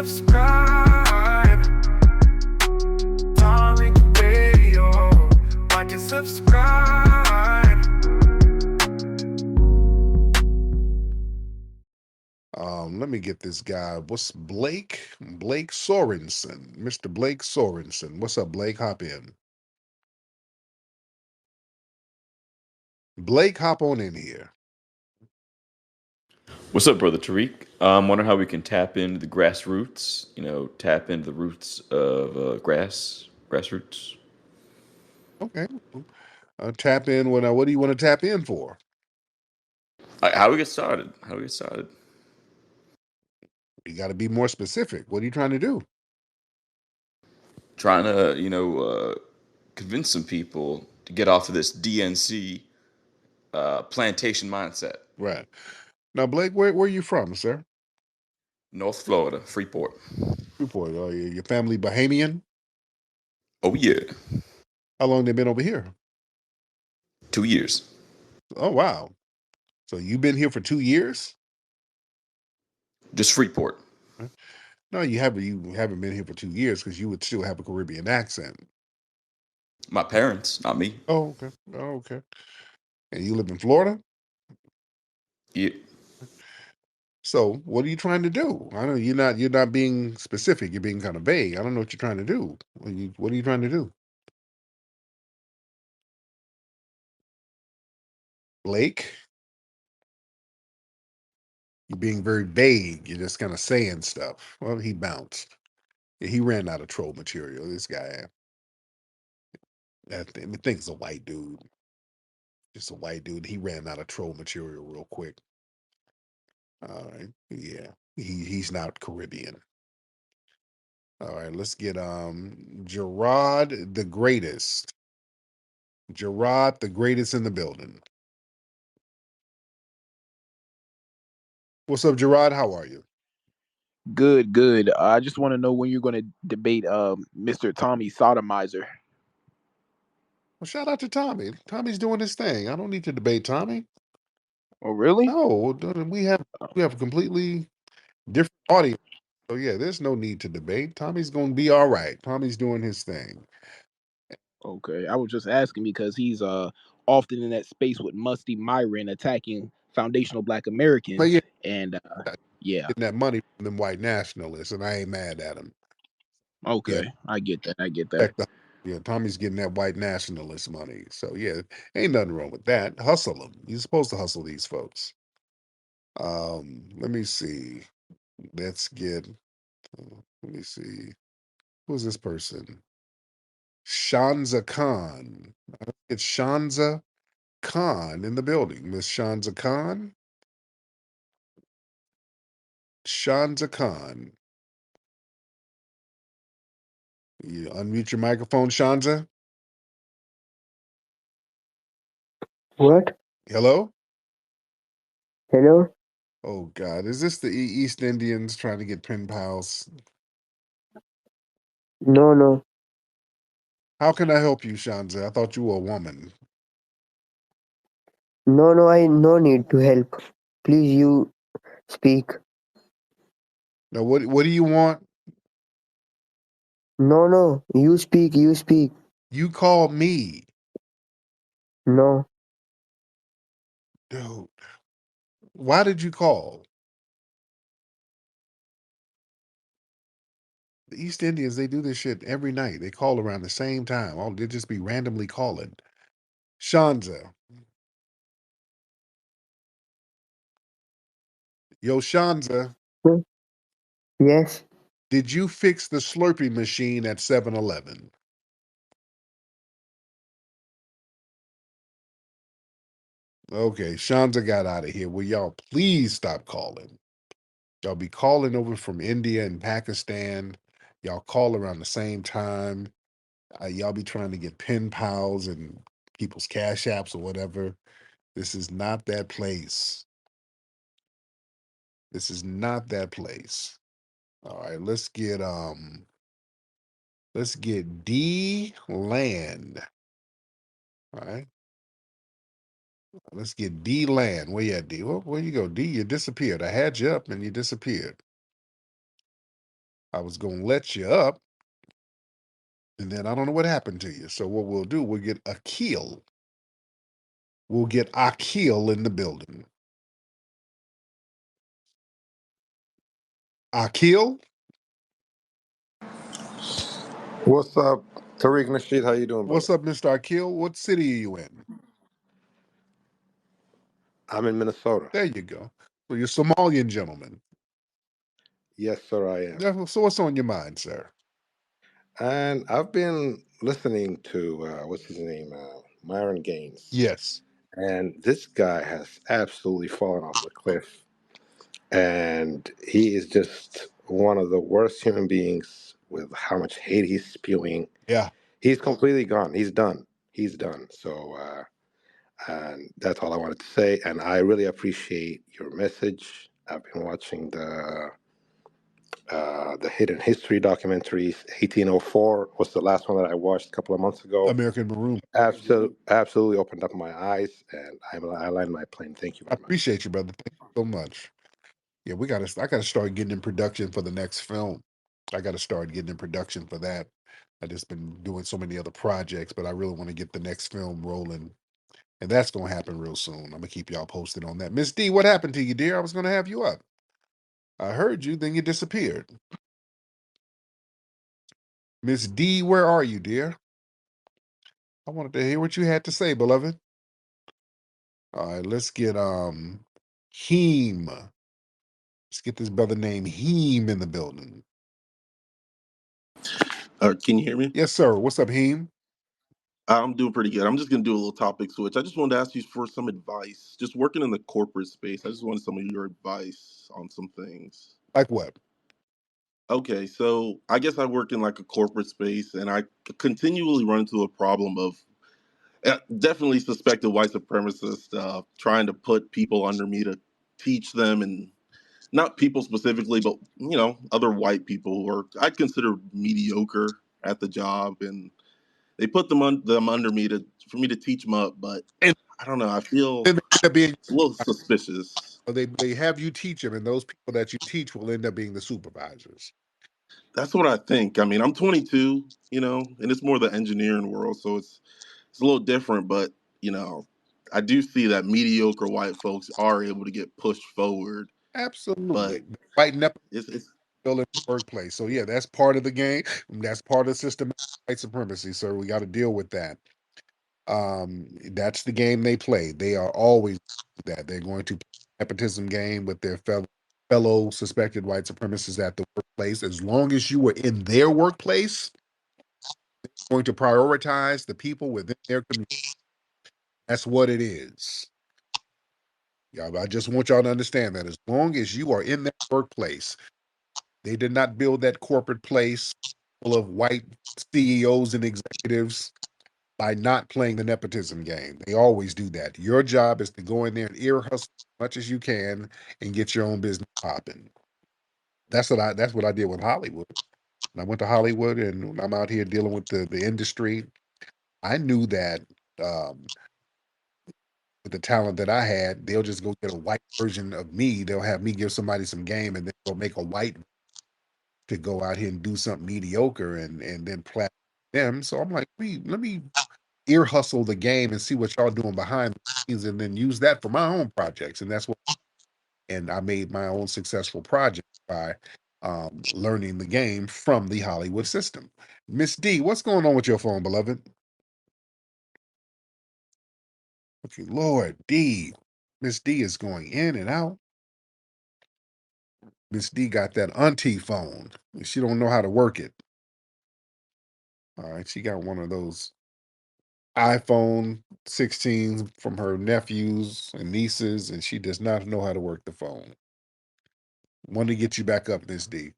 subscribe. Tariq Radio. Like and subscribe. Let me get this guy. What's Blake? Blake Sorensen. Mr. Blake Sorensen. What's up, Blake? Hop in. Blake, hop on in here. What's up, brother Tariq? Wondering how we can tap into the grassroots. Tap into the roots of grassroots. Okay. Tap in. What do you want to tap in for? How we get started? How we get started? You got to be more specific. What are you trying to do? Trying to, convince some people to get off of this DNC plantation mindset. Right. Now, Blake, where are you from, sir? North Florida, Freeport. Freeport. Oh, your family Bahamian? Oh yeah, How long they been over here? 2 years. Oh, wow. So you've been here for 2 years? Just Freeport. No, you haven't. You haven't been here for 2 years because you would still have a Caribbean accent. My parents, not me. Oh, okay. Oh, okay. And you live in Florida? Yeah. So what are you trying to do? I know you're not being specific. You're being kind of vague. I don't know what you're trying to do. What are you trying to do? Blake, you're being very vague. You're just kind of saying stuff. Well, he bounced. Yeah, he ran out of troll material. This guy, I think it's a white dude. Just a white dude. He ran out of troll material real quick. All right. Yeah. He's not Caribbean. All right, let's get Gerard the greatest. Gerard the greatest in the building. What's up, Gerard? How are you? Good, good. I just want to know when you're going to debate Mr. Tommy Sodomizer. Well, shout out to Tommy. Tommy's doing his thing. I don't need to debate Tommy. Oh, really? No, we have a completely different audience. So yeah, there's no need to debate. Tommy's gonna be all right. Tommy's doing his thing. Okay. I was just asking because he's often in that space with Musty Myron attacking foundational Black But Americans, yeah, and yeah. getting that money from them white nationalists, and I ain't mad at him. Yeah, Okay, I get that. I get that. check the, yeah, Tommy's getting that white nationalist money. So yeah, ain't nothing wrong with that. Hustle them. You're supposed to hustle these folks. Let me see. Let's get. Let me see. Who's this person? Shanza Khan. It's Shanza Khan in the building. Miss Shanza Khan. Shanza Khan. You unmute your microphone, Shanza. What? Hello? Hello? Oh God, is this the East Indians trying to get pen pals? No, no. How can I help you, Shanza? I thought you were a woman. No, no, I no need to help. Please, you speak. Now, what do you want? No, no, you speak, you speak. You called me, No. dude. Why did you call? The East Indians, they do this shit every night. They call around the same time. Oh, they just be randomly calling. Shanza. Yo, Shanza, Hmm? Yes. did you fix the Slurpee machine at 7-Eleven? Okay, Shanza got out of here. Will y'all please stop calling? Y'all be calling over from India and Pakistan. Y'all call around the same time. Y'all be trying to get pen pals and people's cash apps or whatever. This is not that place. This is not that place. All right, let's get D Land. All right. Let's get D Land. Where you at, D? Where you go? D, you disappeared. I had you up and you disappeared. I was gonna let you up, and then I don't know what happened to you. So what we'll do, we'll get Akil. We'll get Akil in the building. Akil, What's up, Tariq Nasheed? How you doing, brother? what's up, Mr. Akil? What city are you in? I'm in Minnesota. There you go. So you're a Somalian gentleman. Yes, sir, I am. So what's on your mind, sir? And I've been listening to what's his name, Myron Gaines, Yes. and this guy has absolutely fallen off the cliff. And he is just one of the worst human beings with how much hate he's spewing. Yeah. He's completely gone. He's done. He's done. So, and that's all I wanted to say. And I really appreciate your message. I've been watching the hidden history documentaries. 1804 was the last one that I watched a couple of months ago. American Maroon. Absolutely opened up my eyes, and I land my plane. Thank you I very much. appreciate you, brother. Thank you so much. Yeah, I gotta start getting in production for the next film. I gotta start getting in production for that. I just been doing so many other projects, but I really want to get the next film rolling. And that's gonna happen real soon. I'm gonna keep y'all posted on that. Miss D, what happened to you, dear? I was gonna have you up. I heard you, then you disappeared. Miss D, where are you, dear? I wanted to hear what you had to say, beloved. All right, let's get Heem. Let's get this brother named Heem in the building. Can you hear me? Yes, sir. What's up, Heem? I'm doing pretty good. I'm just going to do a little topic switch. I just wanted to ask you for some advice. Just working in the corporate space, I just wanted some of your advice on some things. Like what? Okay, so I guess I work in like a corporate space, and I continually run into a problem of definitely suspected white supremacists trying to put people under me to teach them, and not people specifically, but other white people who are I'd consider mediocre at the job, and they put them under me for me to teach them up, but And I don't know. I feel then they end up being, it's a little suspicious. they have you teach them, and those people that you teach will end up being the supervisors. That's what I think. I mean, I'm 22, and it's more the engineering world, so it's a little different. But you know, I do see that mediocre white folks are able to get pushed forward, but Absolutely. White nepotism it's in the workplace. So yeah, that's part of the game. That's part of systematic white supremacy. So we got to deal with that. That's the game they play. They are always that. They're going to play the nepotism game with their fellow suspected white supremacists at the workplace. As long as you were in their workplace, they're going to prioritize the people within their community. That's what it is. Yeah, I just want y'all to understand that as long as you are in that workplace, they did not build that corporate place full of white CEOs and executives by not playing the nepotism game. They always do that. Your job is to go in there and ear hustle as much as you can and get your own business popping. That's what I did with Hollywood. When I went to Hollywood and when I'm out here dealing with the industry, I knew that um, with the talent that I had, they'll just go get a white version of me. They'll have me give somebody some game and then they'll make a white to go out here and do something mediocre and then plat them. So I'm like, let me ear hustle the game and see what y'all doing behind the scenes and then use that for my own projects. And that's what and I made my own successful project by learning the game from the Hollywood system. Miss D, what's going on with your phone, beloved? Okay, Lord D. Miss D is going in and out. Miss D got that auntie phone. She don't know how to work it. All right, she got one of those iPhone 16s from her nephews and nieces, and she does not know how to work the phone. Want to get you back up, Miss D.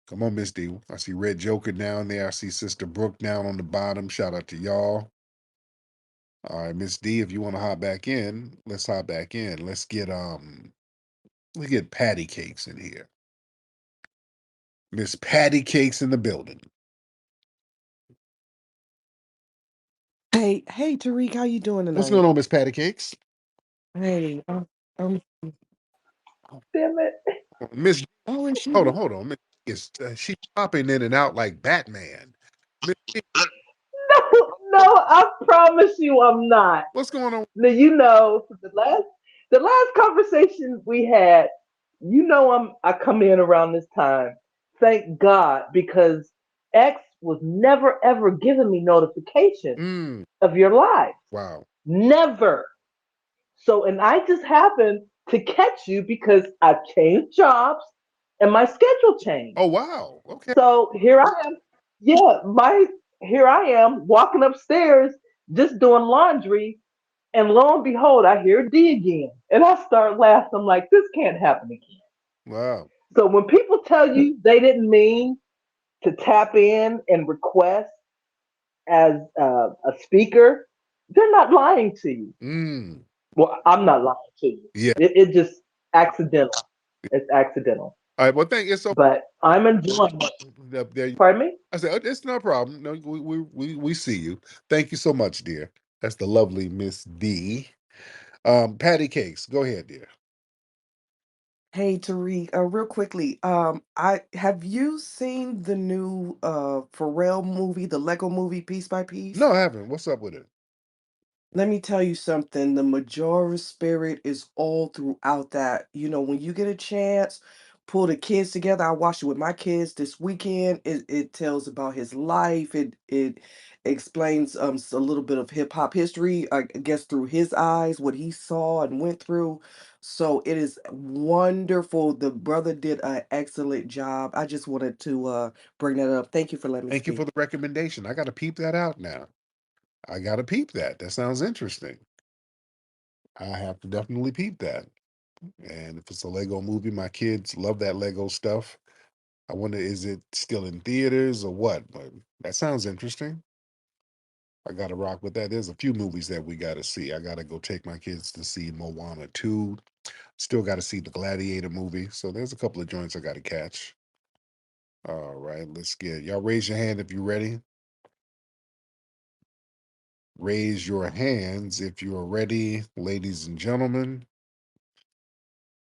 Come on, Miss D. I see Red Joker down there. I see Sister Brooke down on the bottom. Shout out to y'all. All right, Miss D, if you want to hop back in, let's hop back in. Let's get Patty Cakes in here. Miss Patty Cakes in the building. Hey, Tariq, how you doing What's going tonight? on, Miss Patty Cakes? Hey, um, Damn it. Miss, Oh, is she? hold on. Miss is she popping in and out like Batman? Miss, No, no, I promise you I'm not. what's going on? Now you know the last conversation we had, you know I come in around this time. Thank God, because X was never ever giving me notifications Mm, of your lives. wow. Never. So and I just happened to catch you because I changed jobs and my schedule changed. Oh, wow. Okay. So here I am. Yeah, my here I am walking upstairs just doing laundry, and lo and behold, I hear D again. And I start laughing. I'm like, this can't happen again. Wow. So when people tell you they didn't mean to tap in and request as a speaker, they're not lying to you. Mm, Well, I'm not lying to you. yeah. It just accidental. It's accidental. All right. Well, thank you. So, But I'm enjoying it. there, Pardon me? I said, oh, it's no problem. No, we see you. Thank you so much, dear. That's the lovely Miss D. Patty Cakes, go ahead, dear. Hey, Tariq, real quickly, I have you seen the new Pharrell movie, the Lego movie, Piece by Piece? No, I haven't. What's up with it? Let me tell you something. The Majora spirit is all throughout that. You know, when you get a chance, pull the kids together. I watched it with my kids this weekend. It tells about his life. It explains a little bit of hip hop history, I guess through his eyes, what he saw and went through. So it is wonderful. The brother did an excellent job. I just wanted to bring that up. Thank you for letting me Thank you for speak. the recommendation. I got to peep that out now. I got to peep that. That sounds interesting. I have to definitely peep that. And if it's a Lego movie, my kids love that Lego stuff. I wonder, is it still in theaters or what? But that sounds interesting. I got to rock with that. There's a few movies that we got to see. I got to go take my kids to see Moana 2. Still got to see the Gladiator movie. So there's a couple of joints I got to catch. All right, let's get y'all raise your hand if you're ready. Raise your hands if you are ready, ladies and gentlemen.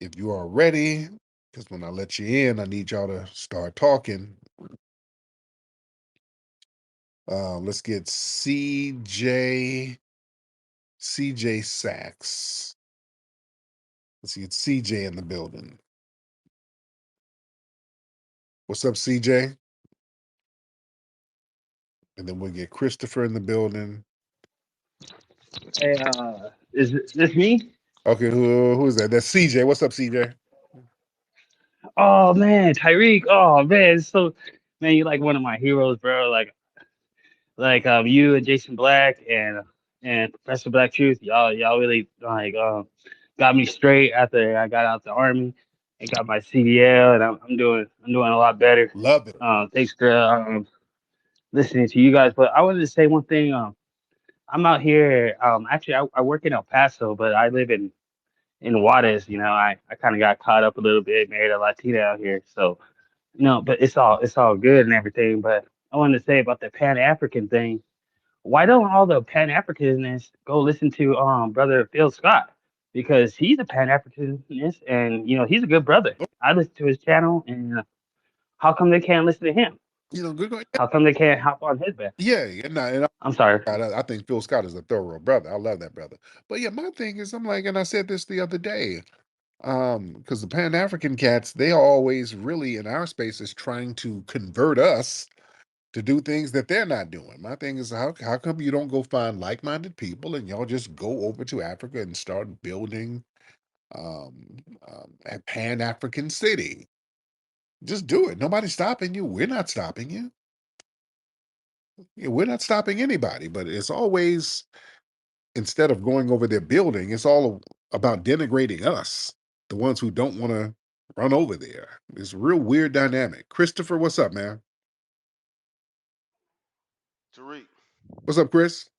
If you are ready, because when I let you in, I need y'all to start talking. Let's get CJ Sachs. Let's get CJ in the building. What's up, CJ? And then we'll get Christopher in the building. Hey, is this me? Okay, who is that? That's CJ. What's up, CJ? Oh man, Tariq. Oh man, so man, you like one of my heroes, bro. Like you and Jason Black and Professor Black Truth. Y'all really got me straight after I got out the army and got my CDL, and I'm doing a lot better. Love it. Thanks for listening to you guys. But I wanted to say one thing. I'm out here. Actually, I work in El Paso, but I live in Juarez. I kind of got caught up a little bit, married a Latina out here. So, but it's all good and everything. But I wanted to say about the Pan African thing. Why don't all the Pan Africanists go listen to brother Phil Scott? Because he's a Pan Africanist and he's a good brother. I listen to his channel, and how come they can't listen to him? Good. How come they can't hop on his back? Yeah, yeah, no, and I'm sorry. I think Phil Scott is a thorough brother. I love that brother. But yeah, my thing is, I'm like, and I said this the other day, because the Pan African cats, they are always really in our spaces trying to convert us to do things that they're not doing. My thing is, how come you don't go find like minded people and y'all just go over to Africa and start building a Pan African city? Just do it. Nobody's stopping you. We're not stopping you. Yeah, we're not stopping anybody. But it's always, instead of going over their building, it's all about denigrating us, the ones who don't want to run over there. It's a real weird dynamic. Christopher, what's up, man? Tariq, What's up, Chris?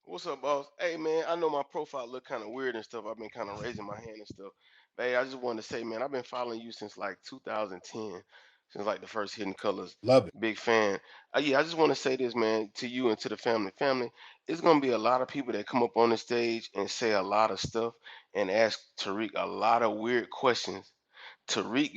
what's up, boss? Hey, man, I know my profile look kind of weird and stuff. I've been kind of raising my hand and stuff. But hey, I just wanted to say, man, I've been following you since like 2010, since like the first Hidden Colors. Love it. Big fan. Yeah, I just want to say this, man, to you and to the family. Family, it's gonna be a lot of people that come up on the stage and say a lot of stuff and ask Tariq a lot of weird questions Tariq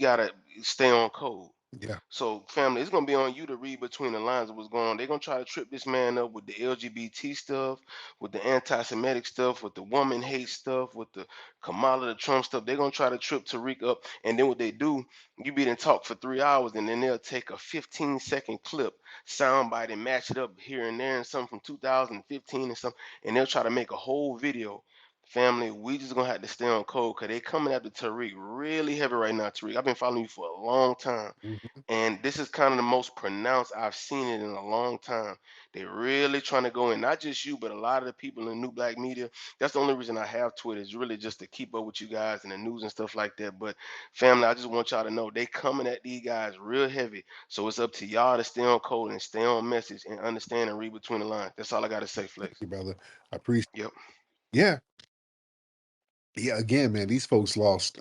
gotta stay on code. Yeah. So, family, it's gonna be on you to read between the lines of what's going on. They're gonna try to trip this man up with the LGBT stuff, with the anti-Semitic stuff, with the woman hate stuff, with the Kamala the Trump stuff. They're gonna try to trip Tariq up, and then what they do, you be in talk for 3 hours, and then they'll take a 15-second clip, soundbite, and match it up here and there, and something from 2015 and something, and they'll try to make a whole video. Family, we just gonna have to stay on code because they coming after Tariq really heavy right now. Tariq, I've been following you for a long time. Mhm. And this is kind of the most pronounced I've seen it in a long time. They're really trying to go in, not just you, but a lot of the people in the new black media. That's the only reason I have Twitter is really just to keep up with you guys and the news and stuff like that. But family, I just want y'all to know they coming at these guys real heavy. So it's up to y'all to stay on code and stay on message and understand and read between the lines. That's all I gotta say, Thank Flex. you, brother. I appreciate. Yep. Yeah, yeah. Again, man, these folks lost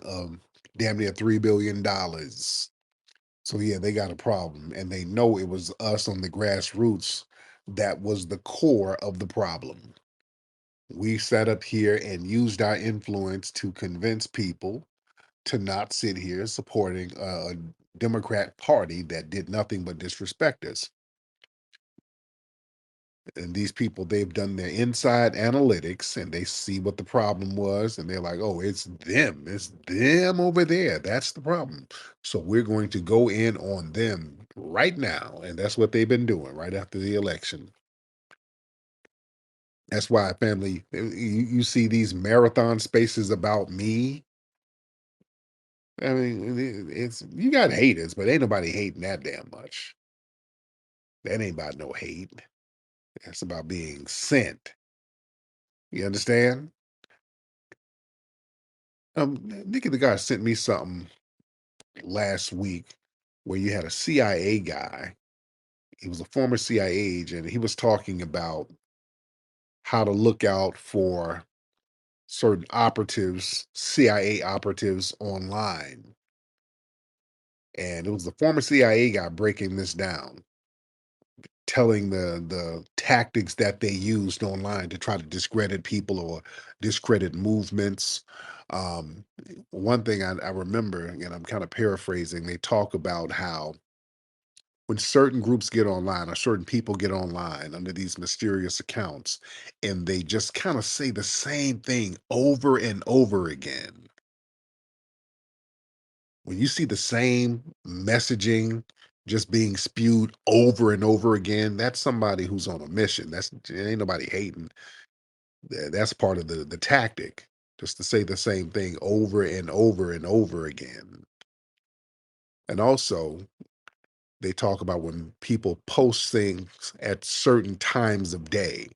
damn near $3 billion. So yeah, they got a problem, and they know it was us on the grassroots that was the core of the problem. We sat up here and used our influence to convince people to not sit here supporting a Democrat Party that did nothing but disrespect us. And these people, they've done their inside analytics and they see what the problem was, and they're like, oh, it's them over there. That's the problem. So we're going to go in on them right now. And that's what they've been doing right after the election. That's why, family, you see these marathon spaces about me. I mean, it's you got haters, but ain't nobody hating that damn much. That ain't about no hate. That's about being sent. You understand? Nikki the guy sent me something last week where you had a CIA guy. He was a former CIA agent. And he was talking about how to look out for certain operatives, CIA operatives online. And it was the former CIA guy breaking this down, telling the tactics that they used online to try to discredit people or discredit movements. One thing I remember, and I'm kind of paraphrasing, they talk about how when certain groups get online or certain people get online under these mysterious accounts and they just kind of say the same thing over and over again, when you see the same messaging just being spewed over and over again, that's somebody who's on a mission. That's ain't nobody hating. That's part of the tactic, just to say the same thing over and over and over again. And also, they talk about when people post things at certain times of day.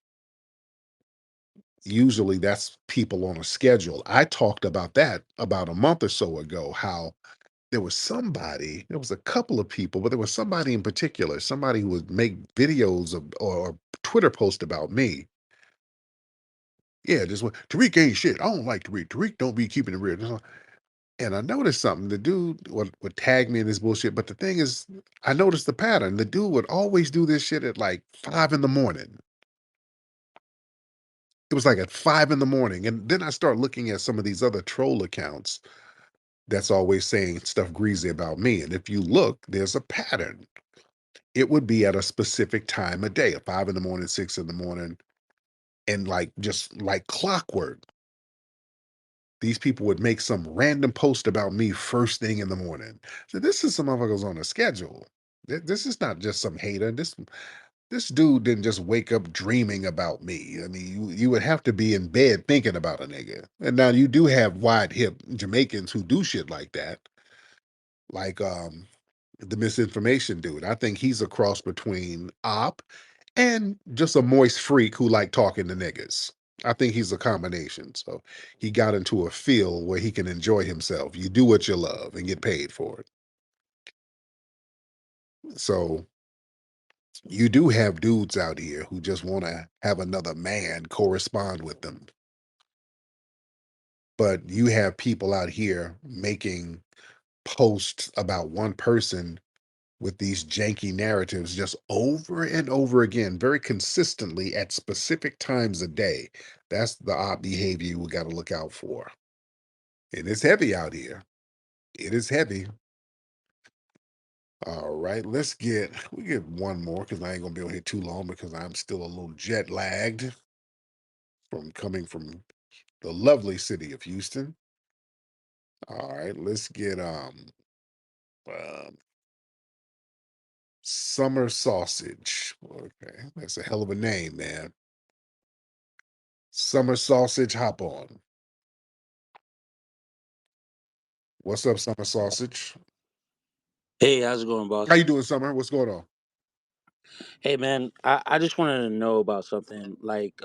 Usually, that's people on a schedule. I talked about that about a month or so ago. How there was a couple of people, but there was somebody in particular, somebody who would make videos of or Twitter post about me. Yeah, just what Tariq ain't shit. I don't like Tariq. Tariq don't be keeping it real. And I noticed something. The dude would tag me in this bullshit. But the thing is, I noticed the pattern. The dude would always do this shit at like 5 in the morning. It was like at 5 in the morning. And then I start looking at some of these other troll accounts that's always saying stuff greasy about me. And if you look, there's a pattern. It would be at a specific time of day, at 5 in the morning, 6 in the morning, and like just like clockwork. These people would make some random post about me first thing in the morning. So this is some motherfuckers on a schedule. This is not just some hater. This dude didn't just wake up dreaming about me. I mean, you would have to be in bed thinking about a nigga. And now you do have wide hip Jamaicans who do shit like that, like the misinformation dude. I think he's a cross between op and just a moist freak who like talking to niggas. I think he's a combination. So he got into a field where he can enjoy himself. You do what you love and get paid for it. So you do have dudes out here who just want to have another man correspond with them. But you have people out here making posts about one person with these janky narratives just over and over again, very consistently at specific times a day. That's the odd behavior we got to look out for. And it's heavy out here. It is heavy. All right, we get one more because I ain't gonna be on here too long because I'm still a little jet lagged from coming from the lovely city of Houston. All right, let's get um Summer Sausage. Okay, that's a hell of a name, man. Summer Sausage, hop on. What's up, Summer Sausage? Hey, how's it going, How boss? you doing, Summer? What's going on? Hey, man, I just wanted to know about something. Like,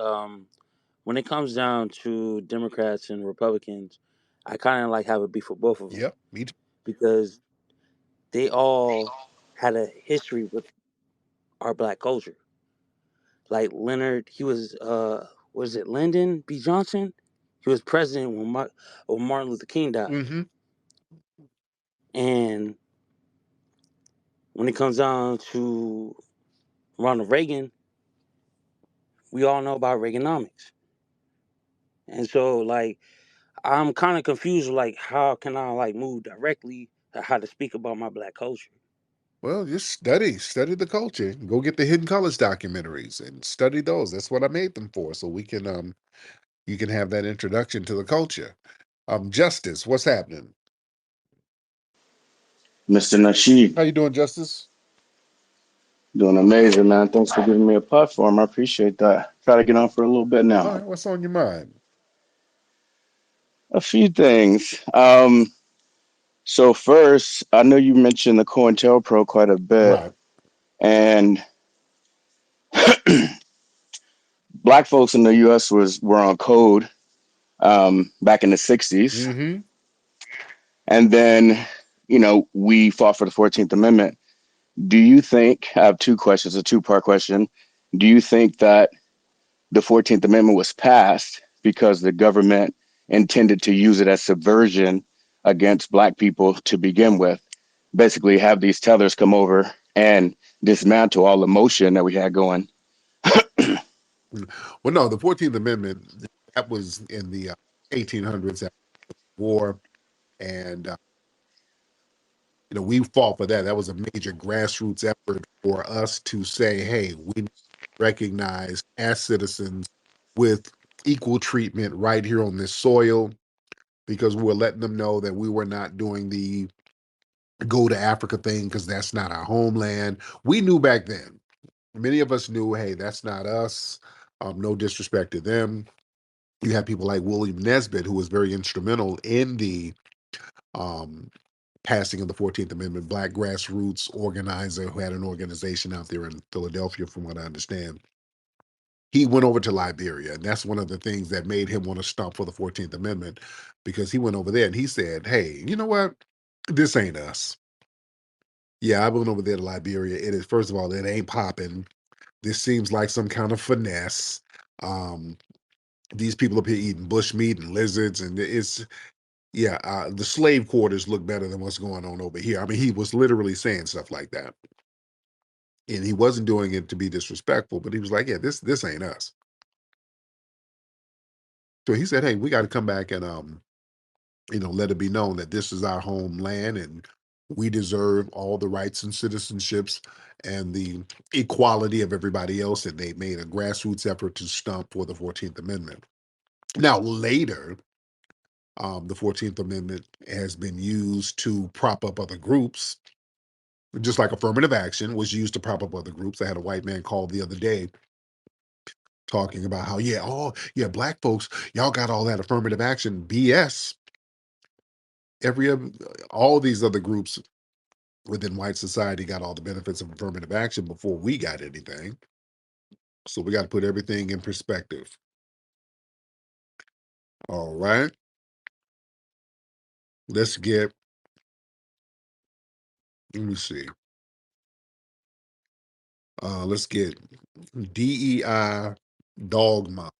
when it comes down to Democrats and Republicans, I kind of like have a beef with both of them Yep, me too. because they all had a history with our black culture. Like Leonard, he was it Lyndon B. Johnson? He was president when Martin Luther King died. Mm-hmm. And when it comes down to Ronald Reagan, we all know about Reaganomics. And so, like, I'm kind of confused. Like, how can I like move directly to how to speak about my black culture? Well, just study the culture. Go get the Hidden Colors documentaries and study those. That's what I made them for, so we can you can have that introduction to the culture. Justice, what's happening? Mr. Nasheed, How you doing, Justice? doing amazing, man. Thanks for giving me a platform. I appreciate that. Try to get on for a little bit All now. right, what's on your mind? A few things. So first, I know you mentioned the COINTELPRO quite a bit, Right. and black folks in the U.S. were on code back in the '60s, Mm-hmm. and then we fought for the 14th Amendment. Do you think? I have two questions, a two-part question. Do you think that the 14th Amendment was passed because the government intended to use it as subversion against black people to begin with? Basically, have these tellers come over and dismantle all the motion that we had going. Well, no, the 14th Amendment, that was in the 1800s after the war, and we fought for that. That was a major grassroots effort for us to say, hey, we recognize as citizens with equal treatment right here on this soil, because we were letting them know that we were not doing the go to Africa thing because that's not our homeland. We knew back then. Many of us knew, hey, that's not us. No disrespect to them. You have people like William Nesbitt, who was very instrumental in the um, passing of the 14th Amendment, black grassroots organizer who had an organization out there in Philadelphia, from what I understand. He went over to Liberia, and that's one of the things that made him want to stomp for the 14th Amendment, because he went over there and he said, hey, you know what? This ain't us. Yeah, I went over there to Liberia. It is, first of all, it ain't popping. This seems like some kind of finesse. Um, these people up here eating bush meat and lizards, and yeah, the slave quarters look better than what's going on over here. I mean, he was literally saying stuff like that, and he wasn't doing it to be disrespectful, but he was like, yeah, this ain't us. So he said, hey, we got to come back and let it be known that this is our homeland and we deserve all the rights and citizenships and the equality of everybody else. And they made a grassroots effort to stump for the 14th Amendment. Now, later, the 14th Amendment has been used to prop up other groups, just like affirmative action was used to prop up other groups. I had a white man call the other day talking about how, yeah, oh, yeah, black folks, y'all got all that affirmative action BS. Every all these other groups within white society got all the benefits of affirmative action before we got anything. So we got to put everything in perspective. All right. Let's get, let me see. Let's get DEI dog mom.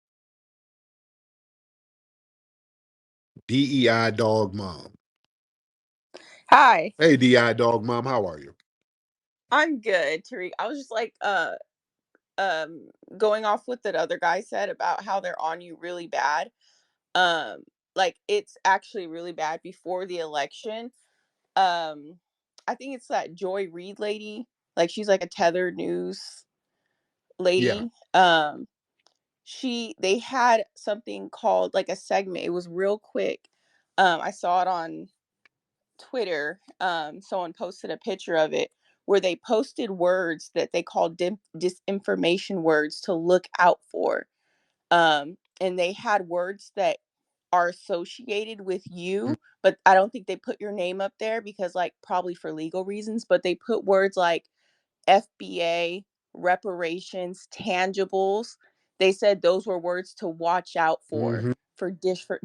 DEI dog mom. Hi, Hey, DEI dog mom, how are you? I'm good, Tariq. I was just like going off what that other guy said about how they're on you really bad. Um like it's actually really bad before the election. um I think it's that Joy Reid lady. Like she's like a tethered news Yeah. lady. They had something called like a segment. It was real quick. I saw it on Twitter. Someone posted a picture of it where they posted words that they called disinformation words to look out for. And they had words that are associated with Mm, you, but I don't think they put your name up there because, like, probably for legal reasons, but they put words like FBA, reparations, tangibles. They said those were words to watch out mhm. for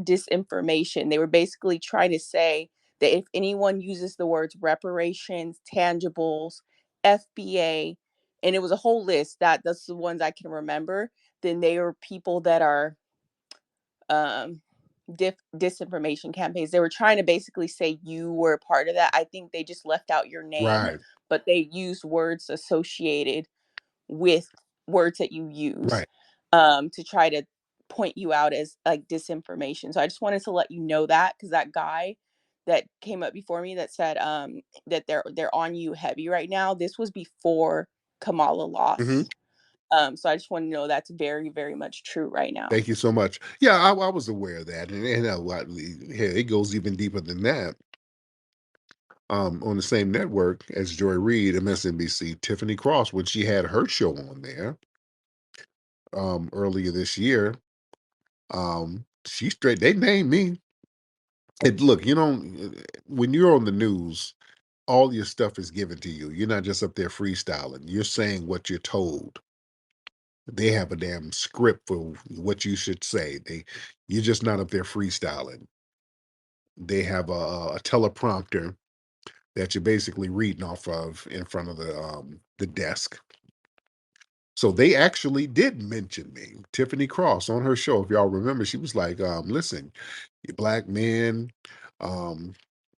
disinformation. They were basically trying to say that if anyone uses the words reparations, tangibles, FBA, and it was a whole list that's the ones I can remember, then they are people that are um disinformation campaigns. They were trying to basically say you were a part of that. I think they just left out your name, Right. but they used words associated with words that you use Right. to try to point you out as like disinformation. So I just wanted to let you know that, because that guy that came up before me that said that they're on you heavy right now, this was before Kamala Mhm. lost. So I just want to know that's very, very much true right now. Thank you so much. Yeah, I was aware of that, and what? Hell, it goes even deeper than that. On the same network as Joy Reid, MSNBC, Tiffany Cross, when she had her show on there, earlier this year, she straight they named me. And look, when you're on the news, all your stuff is given to you. You're not just up there freestyling. You're saying what you're told. They have a damn script for what you should say. You're just not up there freestyling. They have a teleprompter that you're basically reading off of in front of the desk. So they actually did mention me. Tiffany Cross on her show, if y'all remember, she was like, listen, you black men, um,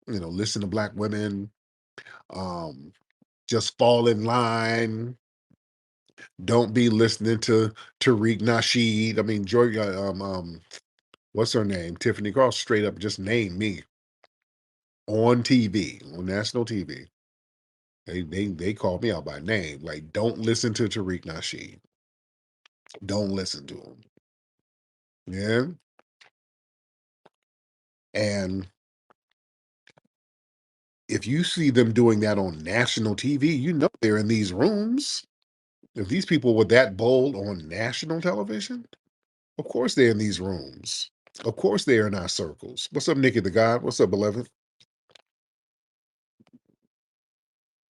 listen to black women, um, just fall in line. Don't be listening to Tariq Nasheed. I mean, Joy, what's her name? Tiffany Cross straight up just named me on TV, on national TV. They called me out by name. Like, don't listen to Tariq Nasheed. Don't listen to him. Yeah. And if you see them doing that on national TV, you know they're in these rooms. If these people were that bold on national television, of course they're in these rooms. Of course they're in our circles. What's up, Nikki the God? What's up, beloved?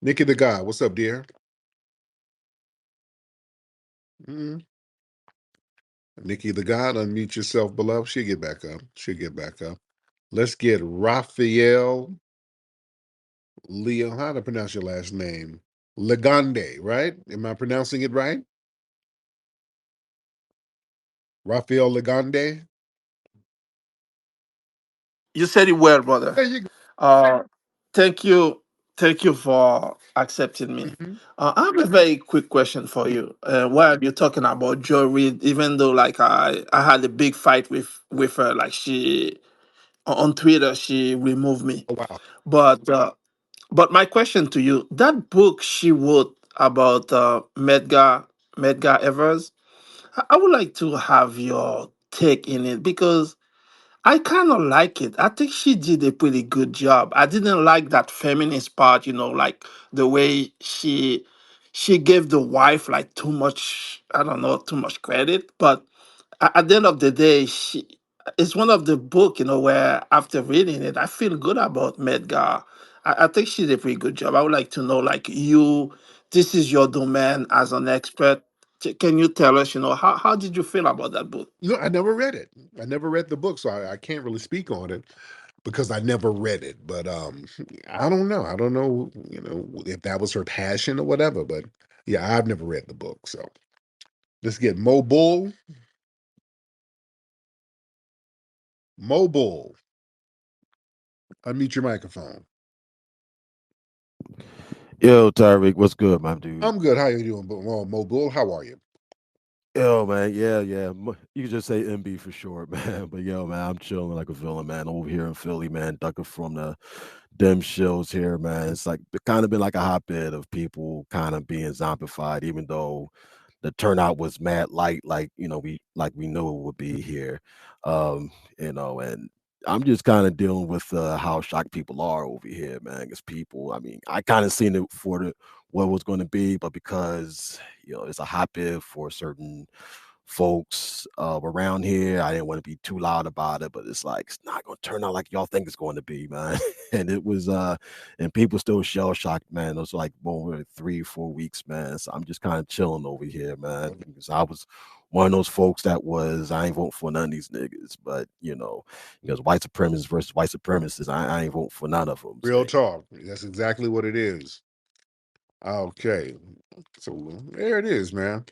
Nikki the God, what's up, dear? Mm. Nikki the God, unmute yourself, beloved. She'll get back up. She'll get back up. Let's get Raphael Leo. How to pronounce your last name? Legande, right? Am I pronouncing it right? Raphael Legande? You said it well, brother. There you go. Uh, thank you, thank you for accepting me. Mhm. I have a very quick question for you. While you're talking about Joy Reid, even though like I had a big fight with her, like she on Twitter she removed me. Oh, wow. But my question to you, that book she wrote about Medgar Evers, I would like to have your take in it because I kind of like it. I think she did a pretty good job. I didn't like that feminist part, like the way she gave the wife like too much, I don't know, too much credit. But at the end of the day, it's one of the book, where after reading it, I feel good about Medgar. I think she did a pretty good job. I would like to know, like this is your domain as an expert. Can you tell us, how did you feel about that book? I never read it. I never read the book, so I can't really speak on it because I never read it. But I don't know. I don't know, if that was her passion or whatever. But yeah, I've never read the book. So let's get Mobile. Mobile. Unmute your microphone. Yo, Tariq, what's good, my dude? I'm good. How you doing, Mobile? How are you? Yo, man, yeah. You can just say MB for short, man. But yo, man, I'm chilling like a villain, man, over here in Philly, man, ducking from the them shows here, man. It's like it kind of been like a hotbed of people kind of being zombified, even though the turnout was mad light, like we knew it would be here. And I'm just kind of dealing with how shocked people are over here, man. Because people, I mean, I kind of seen it for what was going to be, but because it's a hotbed for certain folks around here. I didn't want to be too loud about it, but it's like it's not gonna turn out like y'all think it's going to be, man. And it was and people still shell shocked, man. It was like over 3 4 weeks, man. So I'm just kind of chilling over here, man. Because I was one of those folks that was I ain't voting for none of these niggas, but because white supremacists versus white supremacists, I ain't voting for none of them. Real talk. That's exactly what it is. Okay. So there it is, man.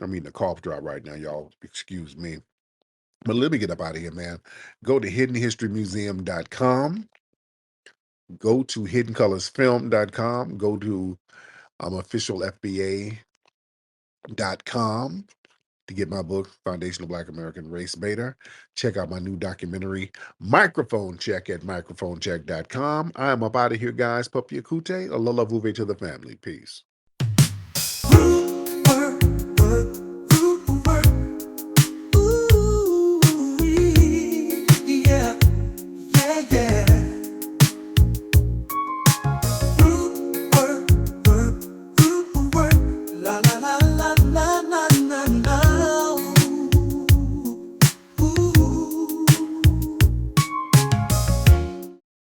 I mean, the cough drop right now, y'all. Excuse me. But let me get up out of here, man. Go to hiddenhistorymuseum.com. Go to hiddencolorsfilm.com. Go to officialfba.com to get my book, Foundational Black American Race Beta. Check out my new documentary, Microphone Check, at microphonecheck.com. I am up out of here, guys. Papi Akute, alola vuve to the family. Peace.